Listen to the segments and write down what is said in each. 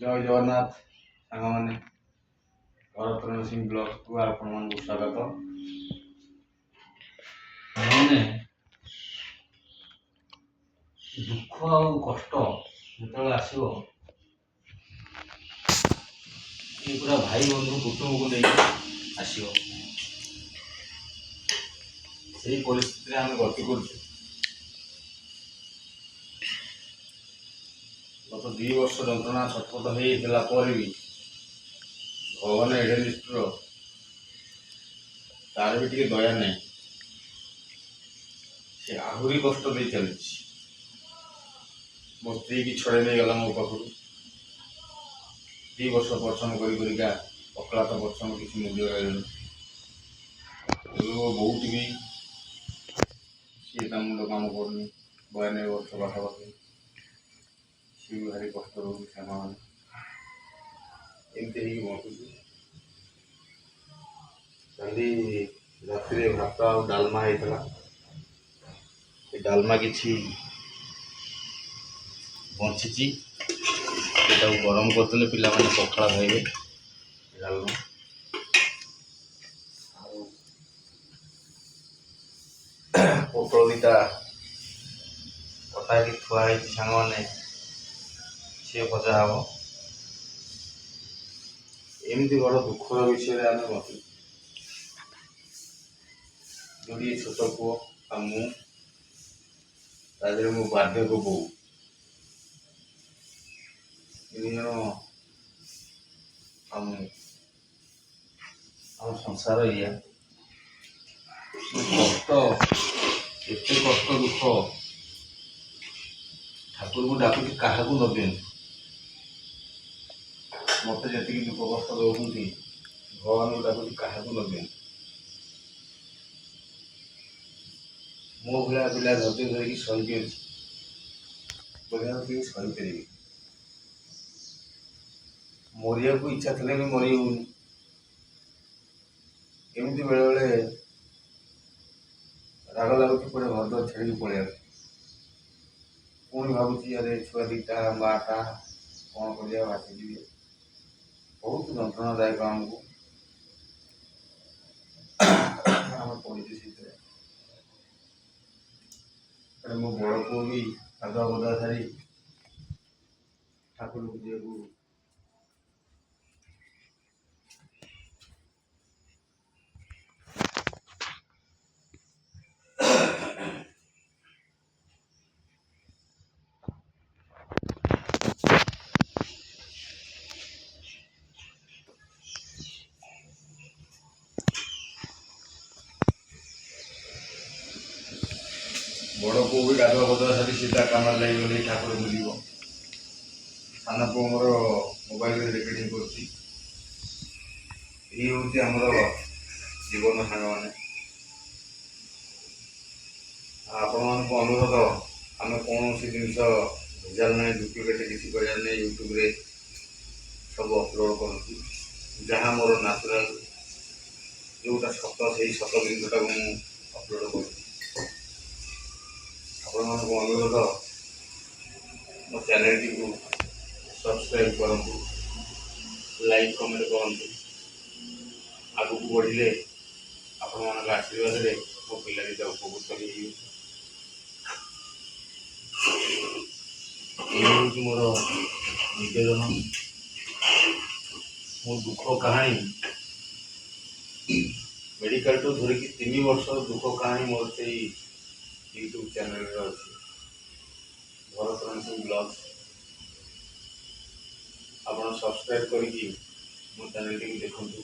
ଜୟ ଜଗନ୍ନାଥ ସାଙ୍ଗମାନେ, ଭରତ ସିଂ ବ୍ଲଗକୁ ଆପଣମାନଙ୍କୁ ସ୍ୱାଗତ। ମାନେ ଦୁଃଖ ଆଉ କଷ୍ଟ ଯେତେବେଳେ ଆସିବ, ଏ ପୁରା ଭାଇ ବନ୍ଧୁ କୁଟୁମ୍ବକୁ ନେଇକି ଆସିବ। ସେଇ ପରିସ୍ଥିତିରେ ଆମେ ଗତି କରୁଛୁ। ଗତ 2 ବର୍ଷ ଯନ୍ତ୍ରଣା ଛଟପଟ ହେଇଥିଲା ପରେ ବି ଭଗବାନ ଏଡ଼େ ନିଷ୍ଠୁର, ତାର ବି ଟିକେ ଦୟା ନାହିଁ। ସେ ଆହୁରି କଷ୍ଟ ଦେଇ ଚାଲିଛି। ମୋ ସ୍ତ୍ରୀକି ଛଡ଼େଇ ନେଇଗଲା ମୋ ପାଖରୁ। 2 ବର୍ଷ ପରିଶ୍ରମ କରିକା ଅକ୍ଳାନ୍ତ ପରିଶ୍ରମ କିଛି ମୂଲ୍ୟ ରହିଲାନି। ମୋ ବୋଉଟି ବି ସିଏ ତା ମୁଣ୍ଡ କାମ କରୁନି, 92 ବର୍ଷ ପାଖାପାଖି। ସିଏ ବି ଭାରି କଷ୍ଟ ରହୁଛି। ସାଙ୍ଗମାନେ ଏମିତି ହେଇକି ବଞ୍ଚୁଛୁ। କାଲି ରାତିରେ ଭାତ ଆଉ ଡାଲମା ହେଇଥିଲା। ଏ ଡାଲମା କିଛି ବଞ୍ଚିଛି, ସେଟାକୁ ଗରମ କରିଦେଲେ ପିଲାମାନେ ପଖାଳ ଖାଇବେ। ଡାଲମା ଆଉ ପୋଟଳ ଦିଟା କଟା ହେଇକି ଥୁଆ ହେଇଛି ସାଙ୍ଗମାନେ, ସିଏ ଭଜା ହବ। ଏମିତି ବଡ଼ ଦୁଃଖର ବିଷୟରେ ଆମେ ବଞ୍ଚୁ। ଯୋଡ଼ିଏ ଛୋଟ ପୁଅ ଆଉ ମୁଁ, ତା ଦେହରେ ମୋ ବାର୍ଦ୍ଧକ୍ୟ ବୋଉ, 3 ଜଣ ଆଉ ମୁଁ। ଆମ ସଂସାର ଏଇଆ। କଷ୍ଟ, ଏତେ କଷ୍ଟ ଦୁଃଖ ଠାକୁରଙ୍କୁ ଡାକୁଛି କାହାକୁ ନ ଦିଅନ୍ତୁ। ମୋତେ ଯେତିକି ଦୁଃଖ କଷ୍ଟ ଦେଉଛନ୍ତି, ଭଗବାନଙ୍କୁ ଡାକୁଛି କାହାକୁ ନ ଦିଅନ୍ତୁ। ମୋ ଭଳିଆ ପିଲା ଧୈର୍ଯ୍ୟ ଧରିକି ସହିକି ଅଛି, ବୋଧେ ଆଉ କେହି ସହିପାରିବେ। ମରିବାକୁ ଇଚ୍ଛା ଥିଲେ ବି ମରି ହଉନି। ଏମିତି ବେଳେବେଳେ ରାଗ ଲାଗୁଛି, ପୁଣି ଘର ଦ୍ୱାର ଛାଡ଼ିକି ପଳେଇବାକୁ। ପୁଣି ଭାବୁଛି ଆରେ ଛୁଆ ଦିଟା ମାଆଟା କ'ଣ କରିବା, ଭାସିଯିବେ। ବହୁତ ଯନ୍ତ୍ରଣାଦାୟକ ଆମକୁ, ଆମେ ପଡ଼ିଛୁ ସେଇଥିରେ। ମୋ ବଡ଼ ପୁଅ ବି ଗାଧୁଆ ପାଧୁଆ ସାରି ଠାକୁର ପୂଜାକୁ ବଡ଼ ପୁଅ ବି ଗାଧୁଆ ପାଧୁଆ ସାରି ସିଧା କାମରେ ଲାଗିଗଲେ ଠାକୁର ବୁଲିବ। ସାନ ପୁଅ ମୋର ମୋବାଇଲରେ ରେକର୍ଡ଼ିଂ କରୁଛି। ଏଇ ହେଉଛି ଆମର ଜୀବନ ସାଙ୍ଗମାନେ। ଆପଣମାନଙ୍କୁ ଅନୁରୋଧ, ଆମେ କୌଣସି ଜିନିଷ ଭେଜାଲ ନାହିଁ, ଡୁପ୍ଲିକେଟ୍ କିଛି କରିବାର ନାହିଁ। ୟୁଟ୍ୟୁବରେ ସବୁ ଅପଲୋଡ଼ କରୁଛି। ଯାହା ମୋର ନ୍ୟାଚୁରାଲ୍, ଯେଉଁଟା ସତ, ସେଇ ସତ ଜିନିଷଟାକୁ ମୁଁ ଅପଲୋଡ଼ କରୁଛି। ଆପଣମାନଙ୍କୁ ଅନୁରୋଧ, ମୋ ଚ୍ୟାନେଲଟିକୁ ସବସ୍କ୍ରାଇବ୍ କରନ୍ତୁ, ଲାଇକ୍ କମେଣ୍ଟ କରନ୍ତୁ। ଆଗକୁ ବଢ଼ିଲେ ଆପଣମାନଙ୍କ ଆଶୀର୍ବାଦରେ ମୋ ପିଲା ଦିଟା ଉପକୃତ ହେଇଯିବେ। ଏଇ ହେଉଛି ମୋର ନିବେଦନ, ମୋ ଦୁଃଖ କାହାଣୀ। ମେଡ଼ିକାଲଠୁ ଧରିକି 3 ବର୍ଷର ଦୁଃଖ କାହାଣୀ ମୋର ସେଇ ୟୁଟ୍ୟୁବ୍ ଚ୍ୟାନେଲରେ ଅଛି, ଭରତ ସିଂ ବ୍ଲଗ୍ସ। ଆପଣ ସବସ୍କ୍ରାଇବ୍ କରିକି ମୋ ଚ୍ୟାନେଲଟିକୁ ଦେଖନ୍ତୁ।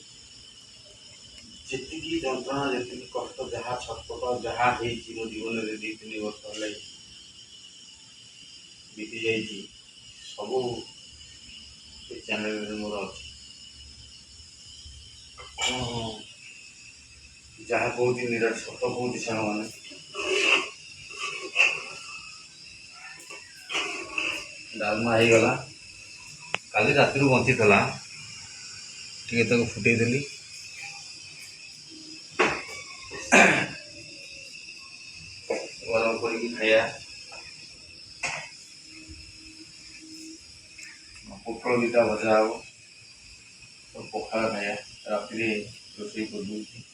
ଯେତିକି ଯନ୍ତ୍ରଣା, ଯେତିକି କଷ୍ଟ, ଯାହା ଛଟପଟ, ଯାହା ହେଇଛି ମୋ ଜୀବନରେ 2-3 ବର୍ଷ ହେଲା ବିତି ଯାଇଛି, ସବୁ ଏ ଚ୍ୟାନେଲରେ ମୋର ଅଛି। ଯାହା କହୁଛି ନିରାଟ ସତ କହୁଛି ସାଙ୍ଗମାନେ। ଡାଲମା ହେଇଗଲା, କାଲି ରାତିରୁ ବଞ୍ଚିଥିଲା, ଟିକେ ତାକୁ ଫୁଟେଇଦେଲି। ଗରମ କରିକି ଖାଇବା। ପୋଟଳ ଦୁଇଟା ଭଜା ହେବ, ତ ପଖାଳ ଖାଇବା ରାତିରେ ରୋଷେଇ କରିଦେଉଛି।